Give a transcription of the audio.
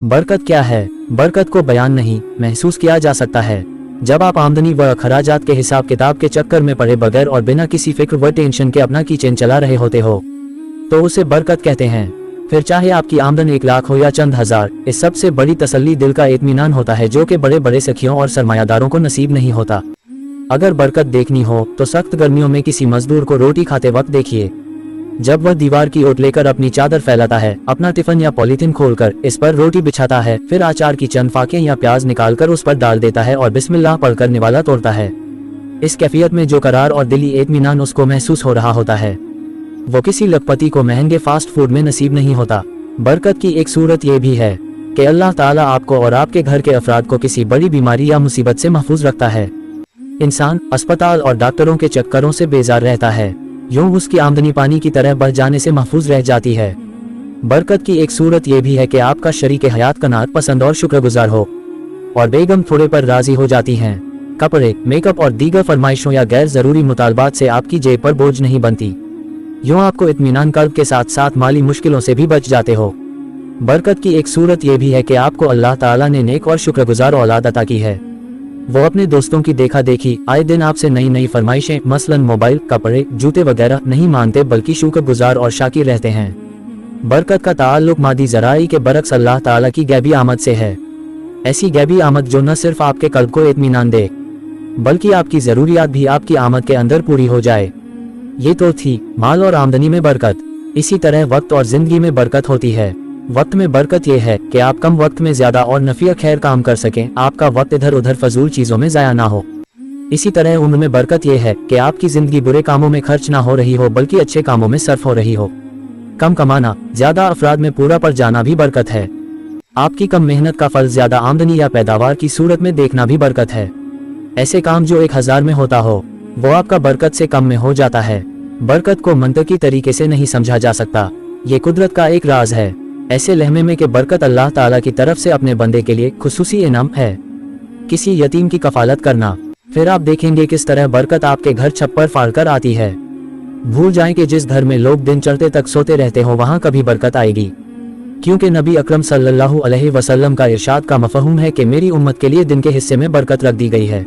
बरकत क्या है? बरकत को बयान नहीं महसूस किया जा सकता है। जब आप आमदनी व अखराजात के हिसाब किताब के चक्कर में पड़े बगैर और बिना किसी फिक्र व टेंशन के अपना किचन चला रहे होते हो तो उसे बरकत कहते हैं। फिर चाहे आपकी आमदन 1 लाख हो या चंद हजार, इस सबसे बड़ी तसल्ली दिल का इत्मीनान होता है जो कि बड़े बड़े सखियों और सरमायादारों को नसीब नहीं होता। अगर बरकत देखनी हो तो सख्त गर्मियों में किसी मजदूर को रोटी खाते वक्त देखिए। जब वह दीवार की ओट लेकर अपनी चादर फैलाता है, अपना टिफिन या पॉलीथिन खोलकर इस पर रोटी बिछाता है, फिर अचार की चंद फाके या प्याज निकालकर उस पर डाल देता है और बिस्मिल्लाह पढ़कर निवाला तोड़ता है। इस कैफियत में जो करार और दिली इत्मीनान उसको महसूस हो रहा होता है वो किसी लखपति को महंगे फास्ट फूड में नसीब नहीं होता। बरकत की एक सूरत ये भी है कि अल्लाह ताला आपको और आपके घर के अफराद को किसी बड़ी बीमारी या मुसीबत से महफूज रखता है। इंसान अस्पताल और डॉक्टरों के चक्करों से बेजार रहता है, यूं उसकी आमदनी पानी की तरह बढ़ जाने से महफूज रह जाती है। बरकत की एक सूरत यह भी है कि आपका शरीक हयात कनात पसंद और शुक्रगुजार हो और बेगम थोड़े पर राजी हो जाती हैं। कपड़े, मेकअप और दीगर फरमाइशों या गैर जरूरी मुतालबात से आपकी जेब पर बोझ नहीं बनती, यूं आपको इत्मीनान कल्ब के साथ साथ माली मुश्किलों से भी बच जाते हो। बरकत की एक सूरत यह भी है कि आपको अल्लाह ताला ने नेक और शुक्रगुजार औलाद अता की है। वो अपने दोस्तों की देखा देखी आए दिन आपसे नई नई फरमाइशें मसलन मोबाइल, कपड़े, जूते वगैरह नहीं मानते बल्कि शुक्रगुजार और शाकिर रहते हैं। बरकत का ताल्लुक मादी ज़राई के बरक्स अल्लाह ताला की गैबी आमद से है। ऐसी गैबी आमद जो न सिर्फ आपके कल्ब को इत्मीनान दे बल्कि आपकी ज़रूरियात भी आपकी आमद के अंदर पूरी हो जाए। ये तो थी माल और आमदनी में बरकत। इसी तरह वक्त और जिंदगी में बरकत होती है। वक्त में बरकत यह है कि आप कम वक्त में ज्यादा और नफिया खैर काम कर सकें, आपका वक्त इधर उधर फजूल चीजों में जाया ना हो। इसी तरह उम्र में बरकत यह है कि आपकी जिंदगी बुरे कामों में खर्च ना हो रही हो बल्कि अच्छे कामों में सर्फ हो रही हो। कम कमाना, ज्यादा अफराद में पूरा पड़ जाना भी बरकत है। आपकी कम मेहनत का फल ज्यादा आमदनी या पैदावार की सूरत में देखना भी बरकत है। ऐसे काम जो 1000 में होता हो वो आपका बरकत से कम में हो जाता है। बरकत को मंतकी तरीके से नहीं समझा जा सकता, ये कुदरत का एक राज है। ऐसे लहमे में कि बरकत अल्लाह ताला की तरफ से अपने बंदे के लिए खुसूसी इनाम है। किसी यतीम की कफालत करना, फिर आप देखेंगे किस तरह बरकत आपके घर छप्पर फाड़ कर आती है। भूल जाएं कि जिस घर में लोग दिन चढ़ते तक सोते रहते हो वहां कभी बरकत आएगी, क्योंकि नबी अकरम सल्लल्लाहु अलैहि वसल्लम का इरशाद का मफहूम है कि मेरी उम्मत के लिए दिन के हिस्से में बरकत रख दी गई है।